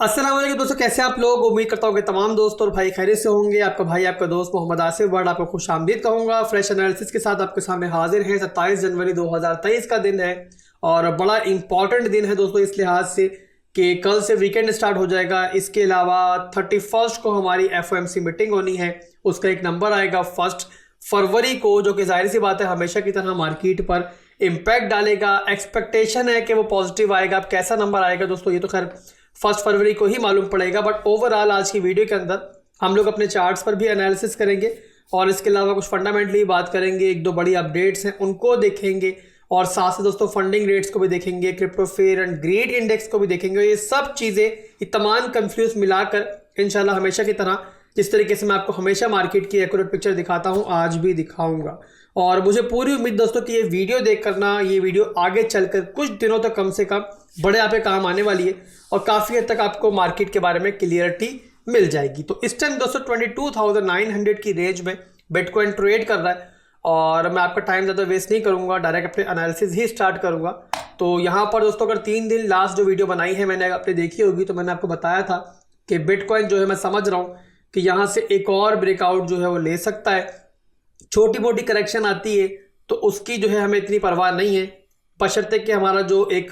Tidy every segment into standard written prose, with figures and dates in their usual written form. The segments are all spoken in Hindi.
अस्सलाम वालेकुम दोस्तों, कैसे आप लोग। उम्मीद करता हूँ कि तमाम दोस्त और भाई खैरियत से होंगे। आपका भाई आपका दोस्त मोहम्मद आसिफ वर्ड आपको खुश आमदीद कहूँगा। फ्रेश एनालिसिस के साथ आपके सामने हाजिर है। 27 जनवरी 2023 का दिन है और बड़ा इंपॉर्टेंट दिन है दोस्तों इस लिहाज से कि कल से वीकेंड स्टार्ट हो जाएगा। इसके अलावा 31 को हमारी FOMC मीटिंग होनी है, उसका एक नंबर आएगा 1 फरवरी को, जो कि जाहिर सी बात है हमेशा की तरह मार्केट पर इम्पैक्ट डालेगा। एक्सपेक्टेशन है कि वो पॉजिटिव आएगा। अब कैसा नंबर आएगा दोस्तों, ये तो खैर 1 फरवरी को ही मालूम पड़ेगा। बट ओवरऑल आज की वीडियो के अंदर हम लोग अपने चार्ट्स पर भी एनालिसिस करेंगे और इसके अलावा कुछ फंडामेंटली बात करेंगे। एक दो बड़ी अपडेट्स हैं उनको देखेंगे और साथ से दोस्तों फंडिंग रेट्स को भी देखेंगे, crypto fair and greed index को भी देखेंगे। ये सब चीज़ें, ये तमाम कंफ्यूज मिलाकर इंशाल्लाह हमेशा की तरह जिस तरीके से मैं आपको हमेशा मार्केट की एक्यूरेट पिक्चर दिखाता हूँ आज भी दिखाऊंगा। और मुझे पूरी उम्मीद दोस्तों कि ये वीडियो देख करना, ये वीडियो आगे चलकर कुछ दिनों तक कम से कम बड़े आप पे काम आने वाली है और काफ़ी हद तक आपको मार्केट के बारे में क्लियरिटी मिल जाएगी। तो इस टाइम दोस्तों 22,900 की रेंज में बिटकॉइन ट्रेड कर रहा है और मैं आपका टाइम ज़्यादा वेस्ट नहीं करूंगा, डायरेक्ट अपने एनालिसिस ही स्टार्ट करूंगा। तो यहाँ पर दोस्तों अगर 3 दिन लास्ट जो वीडियो बनाई है मैंने आपने देखी होगी, तो मैंने आपको बताया था कि बिटकॉइन जो है मैं समझ रहा हूँ कि यहाँ से एक और ब्रेकआउट जो है वो ले सकता है। छोटी मोटी करेक्शन आती है तो उसकी जो है हमें इतनी परवाह नहीं है, बशर्ते कि हमारा जो एक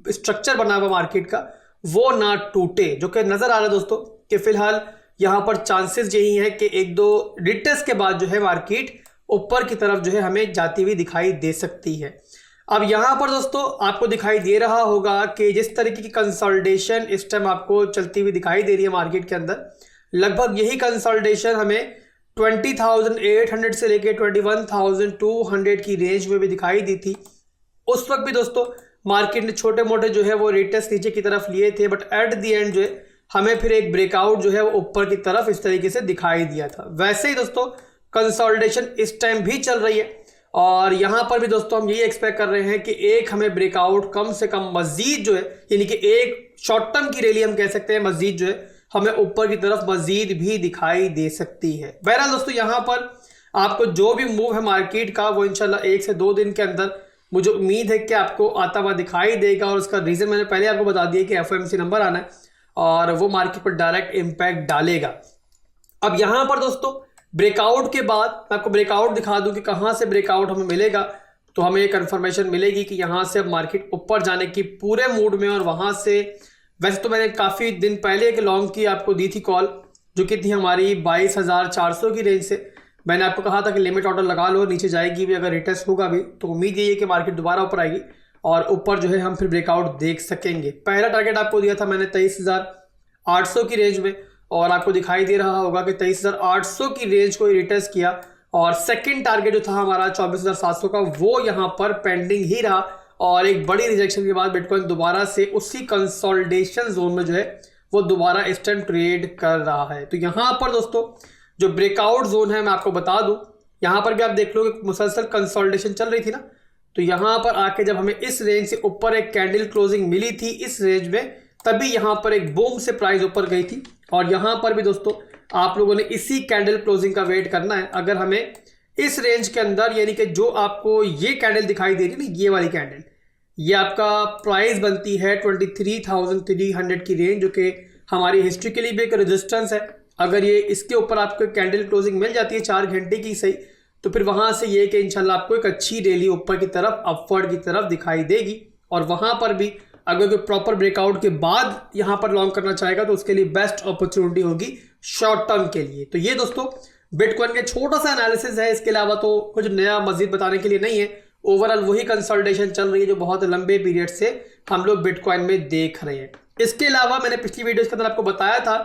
स्ट्रक्चर बना हुआ मार्केट का वो ना टूटे, जो कि नज़र आ रहा है दोस्तों कि फिलहाल यहाँ पर चांसेस यही है कि एक दो रिटेस्ट के बाद जो है मार्केट ऊपर की तरफ जो है हमें जाती हुई दिखाई दे सकती है। अब यहाँ पर दोस्तों आपको दिखाई दे रहा होगा कि जिस तरीके की कंसोलिडेशन इस टाइम आपको चलती हुई दिखाई दे रही है मार्केट के अंदर, लगभग यही कंसोलिडेशन हमें 20,800 से लेके 21,200 की रेंज में भी दिखाई दी थी। उस वक्त भी दोस्तों मार्केट ने छोटे मोटे जो है वो रेटेस्ट नीचे की तरफ लिए थे, बट एट द एंड जो है हमें फिर एक ब्रेकआउट जो है वो ऊपर की तरफ इस तरीके से दिखाई दिया था। वैसे ही दोस्तों कंसोलिडेशन इस टाइम भी चल रही है और यहाँ पर भी दोस्तों हम यही एक्सपेक्ट कर रहे हैं कि एक हमें ब्रेकआउट कम से कम मजीद जो है, यानी कि एक शॉर्ट टर्म की रैली हम कह सकते हैं, मजीद जो है हमें ऊपर की तरफ मजीद भी दिखाई दे सकती है। बहरहाल दोस्तों यहाँ पर आपको जो भी मूव है मार्केट का वो इंशाल्लाह 1 से 2 दिन के अंदर मुझे उम्मीद है कि आपको आता हुआ दिखाई देगा। और उसका रीज़न मैंने पहले आपको बता दिया कि FOMC नंबर आना है और वो मार्केट पर डायरेक्ट इम्पैक्ट डालेगा। अब यहाँ पर दोस्तों ब्रेकआउट के बाद मैं आपको ब्रेकआउट दिखा दूँ कि कहाँ से ब्रेकआउट हमें मिलेगा, तो हमें ये कन्फर्मेशन मिलेगी कि यहाँ से अब मार्केट ऊपर जाने की पूरे मूड में। और वहाँ से वैसे तो मैंने काफ़ी दिन पहले एक लॉन्ग की आपको दी थी कॉल, जो कि थी हमारी 22,400 की रेंज से। मैंने आपको कहा था कि लिमिट ऑर्डर लगा लो, नीचे जाएगी भी, अगर रिटेस्ट होगा भी तो उम्मीद यही है कि मार्केट दोबारा ऊपर आएगी और ऊपर जो है हम फिर ब्रेकआउट देख सकेंगे। पहला टारगेट आपको दिया था मैंने 23,800 की रेंज में और आपको दिखाई दे रहा होगा कि 23,800 की रेंज को रिटेस्ट किया। और सेकेंड टारगेट जो था हमारा 24,700 का, वो यहाँ पर पेंडिंग ही रहा और एक बड़ी रिजेक्शन के बाद बिटकॉइन दोबारा से उसी कंसोलिडेशन जोन में जो है वो दोबारा इस टाइम ट्रेड कर रहा है। तो यहाँ पर दोस्तों जो ब्रेकआउट जोन है मैं आपको बता दूं, यहाँ पर भी आप देख लो कि मुसलसल कंसोलिडेशन चल रही थी ना, तो यहाँ पर आके जब हमें इस रेंज से ऊपर एक कैंडल क्लोजिंग मिली थी इस रेंज में, तभी यहाँ पर एक बूम से प्राइस ऊपर गई थी। और यहाँ पर भी दोस्तों आप लोगों ने इसी कैंडल क्लोजिंग का वेट करना है। अगर हमें इस रेंज के अंदर, यानी कि जो आपको ये कैंडल दिखाई दे रही है ना, ये वाली कैंडल, ये आपका प्राइस बनती है 23,300 की रेंज, जो कि हमारी हिस्ट्री के लिए भी एक रेजिस्टेंस है। अगर ये इसके ऊपर आपको कैंडल क्लोजिंग मिल जाती है 4 घंटे की सही, तो फिर वहां से ये कि इंशाल्लाह आपको एक अच्छी रैली ऊपर की तरफ, अपवर्ड की तरफ दिखाई देगी। और वहां पर भी अगर कोई प्रॉपर ब्रेकआउट के बाद यहाँ पर लॉन्ग करना चाहेगा तो उसके लिए बेस्ट अपॉर्चुनिटी होगी शॉर्ट टर्म के लिए। तो ये दोस्तों बिटकॉइन का छोटा सा एनालिसिस है, इसके अलावा तो कुछ नया मजीद बताने के लिए नहीं है। ओवरऑल वही कंसोलिडेशन चल रही है जो बहुत लंबे पीरियड से हम लोग बिटकॉइन में देख रहे हैं। इसके अलावा मैंने पिछली वीडियोस के अंदर आपको बताया था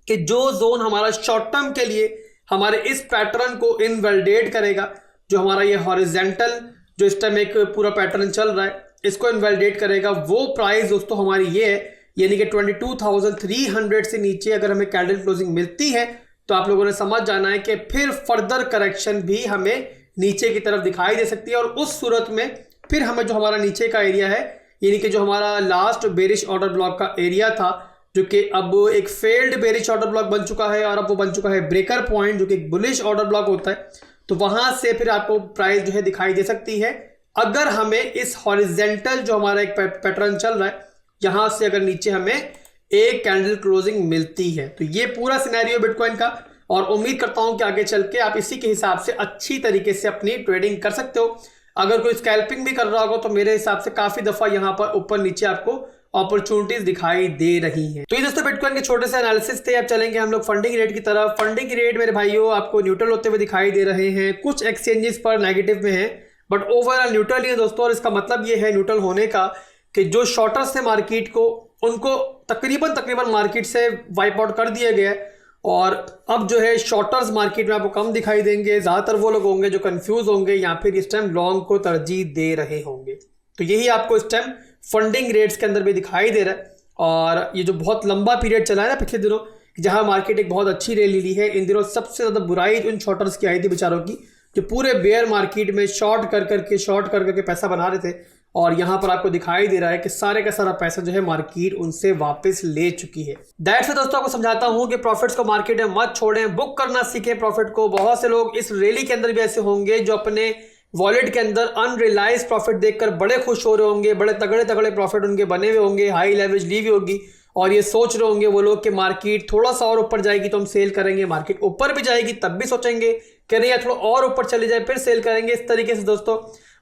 कि जो जोन हमारा शॉर्ट टर्म के लिए हमारे इस पैटर्न को इनवैलिडेट करेगा, जो हमारा ये हॉरिजॉन्टल जो इस टाइम एक पूरा पैटर्न चल रहा है, इसको इनवैलिडेट करेगा, वो प्राइस दोस्तों हमारी ये है, यानी कि 22,300 से नीचे अगर हमें कैंडल क्लोजिंग मिलती है तो आप लोगों ने समझ जाना है कि फिर फर्दर करेक्शन भी हमें नीचे की तरफ दिखाई दे सकती है। और उस सूरत में फिर हमें जो हमारा नीचे का एरिया है, यानी कि जो हमारा लास्ट बेरिश ऑर्डर ब्लॉक का एरिया था, जो कि अब एक फेल्ड बेरिश ऑर्डर ब्लॉक बन चुका है और अब वो बन चुका है ब्रेकर पॉइंट, जो कि एक बुलिश ऑर्डर ब्लॉक होता है, तो वहां से फिर आपको प्राइस जो है दिखाई दे सकती है। अगर हमें इस हॉरिजेंटल जो हमारा एक पैटर्न चल रहा है, यहां से अगर नीचे हमें एक कैंडल क्लोजिंग मिलती है। तो ये पूरा सिनेरियो बिटकॉइन का, और उम्मीद करता हूं कि आगे चल के आप इसी के हिसाब से अच्छी तरीके से अपनी ट्रेडिंग कर सकते हो। अगर कोई स्कैल्पिंग भी कर रहा होगा तो मेरे हिसाब से काफी दफा यहाँ पर ऊपर नीचे आपको अपॉर्चुनिटीज दिखाई दे रही हैं। तो ये दोस्तों बिटकॉइन के छोटे से एनालिसिस थे। अब चलेंगे हम लोग फंडिंग रेट की तरफ। फंडिंग रेट मेरे भाइयों आपको न्यूट्रल होते हुए दिखाई दे रहे हैं, कुछ एक्सचेंजेस पर नेगेटिव में है बट ओवरऑल न्यूट्रल ही है दोस्तों। और इसका मतलब ये है न्यूट्रल होने का कि जो शॉर्टर्स थे मार्केट को, उनको तकरीबन मार्केट से वाइप आउट कर दिया गया है। और अब जो है शॉर्टर्स मार्केट में आपको कम दिखाई देंगे। ज्यादातर वो लोग होंगे जो कंफ्यूज होंगे या फिर इस टाइम लॉन्ग को तरजीह दे रहे होंगे। तो यही आपको इस टाइम फंडिंग रेट्स के अंदर भी दिखाई दे रहा है। और ये जो बहुत लंबा पीरियड चला है ना पिछले दिनों, जहां मार्केट एक बहुत अच्छी रैली ली है, इन दिनों सबसे ज्यादा बुराई उन शॉर्टर्स की आई थी बेचारों की, जो पूरे बेयर मार्केट में शॉर्ट कर करके पैसा बना रहे थे। और यहां पर आपको दिखाई दे रहा है कि सारे का सारा पैसा जो है मार्केट उनसे वापस ले चुकी है। दैट्स व्हाई दोस्तों आपको समझाता हूं कि प्रॉफिट्स को मार्केट में मत छोड़ें, बुक करना सीखें प्रॉफिट को। बहुत से लोग इस रैली के अंदर भी ऐसे होंगे जो अपने वॉलेट के अंदर अनरियलाइज प्रॉफिट देखकर बड़े खुश हो रहे होंगे, बड़े तगड़े तगड़े प्रॉफिट उनके बने हुए होंगे, हाई लेवरेज ली हुई होगी, और ये सोच रहे होंगे वो लोग कि मार्केट थोड़ा सा और ऊपर जाएगी तो हम सेल करेंगे, मार्केट ऊपर भी जाएगी तब भी सोचेंगे कि नहीं यार थोड़ा और ऊपर चले जाए फिर सेल करेंगे। इस तरीके से दोस्तों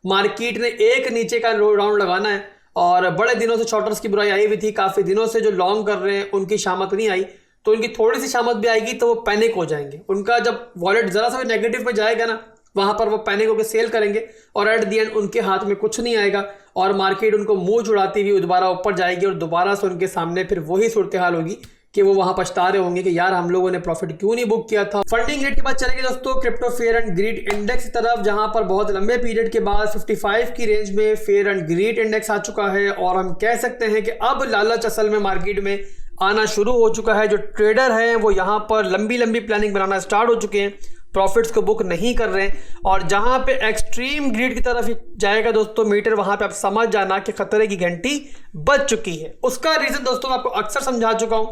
मार्केट ने एक नीचे का राउंड लगाना है। और बड़े दिनों से शॉर्टर्स की बुराई आई हुई थी, काफी दिनों से जो लॉन्ग कर रहे हैं उनकी शामत नहीं आई, तो उनकी थोड़ी सी शामत भी आएगी तो वो पैनिक हो जाएंगे। उनका जब वॉलेट जरा सा भी नेगेटिव में जाएगा ना, वहां पर वो पैनिक होकर सेल करेंगे और एट द एंड उनके हाथ में कुछ नहीं आएगा और मार्केट उनको मुंह छुड़ाती हुई दोबारा ऊपर जाएगी और दोबारा से उनके सामने फिर वही सूरत हाल होगी कि वो वहां पछता रहे होंगे कि यार हम लोगों ने प्रॉफिट क्यों नहीं बुक किया था। फंडिंग रेट के बाद चलेंगे दोस्तों crypto fair and greed index की तरफ, जहां पर बहुत लंबे पीरियड के बाद 55 की रेंज में फेयर एंड ग्रीड इंडेक्स आ चुका है। और हम कह सकते हैं कि अब लालच असल में मार्केट में आना शुरू हो चुका है। जो ट्रेडर हैं वो यहाँ पर लंबी प्लानिंग बनाना स्टार्ट हो चुके हैं, प्रॉफिट्स को बुक नहीं कर रहे हैं। और जहां पे एक्सट्रीम ग्रीड की तरफ जाएगा दोस्तों मीटर, वहां पे आप समझ जाना कि खतरे की घंटी बज चुकी है। उसका रीजन दोस्तों मैं आपको अक्सर समझा चुका हूं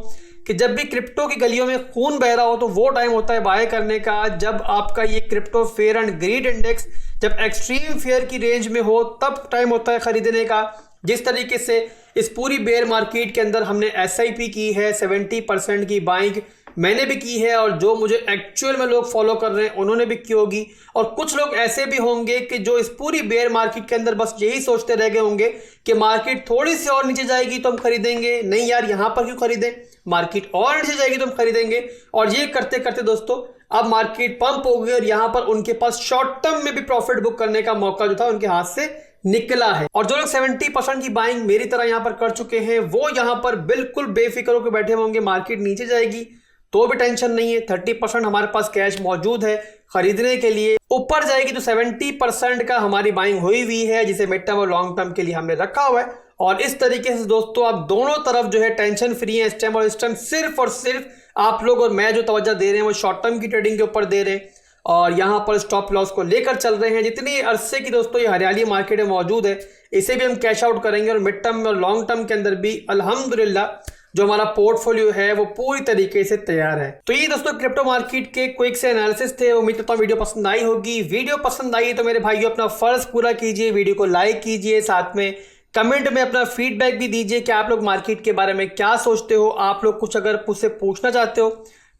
कि जब भी क्रिप्टो की गलियों में खून बह रहा हो तो वो टाइम होता है बाय करने का, जब आपका ये crypto fair and greed index जब एक्सट्रीम फेयर की रेंज में हो तब टाइम होता है खरीदने का। जिस तरीके से इस पूरी बेयर मार्केट के अंदर हमने SIP की है, 70% की बाइंग मैंने भी की है, और जो मुझे एक्चुअल में लोग फॉलो कर रहे हैं उन्होंने भी की होगी। और कुछ लोग ऐसे भी होंगे कि जो इस पूरी बेयर मार्केट के अंदर बस यही सोचते रह गए होंगे कि मार्केट थोड़ी सी और नीचे जाएगी तो हम खरीदेंगे, नहीं यार यहां पर क्यों खरीदें, मार्केट और नीचे जाएगी तो हम खरीदेंगे। और ये करते करते दोस्तों अब मार्केट पंप हो गई और यहां पर उनके पास शॉर्ट टर्म में भी प्रॉफिट बुक करने का मौका जो था उनके हाथ से निकला है। और जो लोग 70% की बाइंग मेरी तरह यहां पर कर चुके हैं वो यहां पर बिल्कुल बेफिक्र होकर बैठे होंगे, मार्केट नीचे जाएगी तो भी टेंशन नहीं है, 30% हमारे पास कैश मौजूद है खरीदने के लिए, ऊपर जाएगी तो 70% का हमारी बाइंग हुई हुई है जिसे मिड टर्म और लॉन्ग टर्म के लिए हमने रखा हुआ है। और इस तरीके से दोस्तों आप दोनों तरफ जो है टेंशन फ्री है इस टाइम। और इस टाइम सिर्फ और सिर्फ आप लोग और मैं जो तवज्जो दे रहे हैं वो शॉर्ट टर्म की ट्रेडिंग के ऊपर दे रहे हैं और यहाँ पर स्टॉप लॉस को लेकर चल रहे हैं। जितनी अरसे की दोस्तों ये हरियाली मार्केट में मौजूद है इसे भी हम कैश आउट करेंगे और मिड टर्म और लॉन्ग टर्म के अंदर भी अल्हम्दुलिल्लाह जो हमारा पोर्टफोलियो है वो पूरी तरीके से तैयार है। तो ये दोस्तों क्रिप्टो मार्केट के क्विक से एनालिसिस थे। उम्मीद करता हूँ वीडियो पसंद आई होगी। वीडियो पसंद आई तो मेरे भाइयों अपना फर्ज पूरा कीजिए, वीडियो को लाइक कीजिए, साथ में कमेंट में अपना फीडबैक भी दीजिए कि आप लोग मार्केट के बारे में क्या सोचते हो। आप लोग कुछ अगर मुझसे पूछना चाहते हो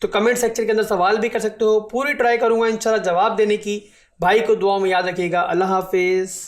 तो कमेंट सेक्शन के अंदर सवाल भी कर सकते हो, पूरी ट्राई करूंगा इंशाल्लाह जवाब देने की। भाई को दुआ में याद रखिएगा। अल्लाह हाफिज।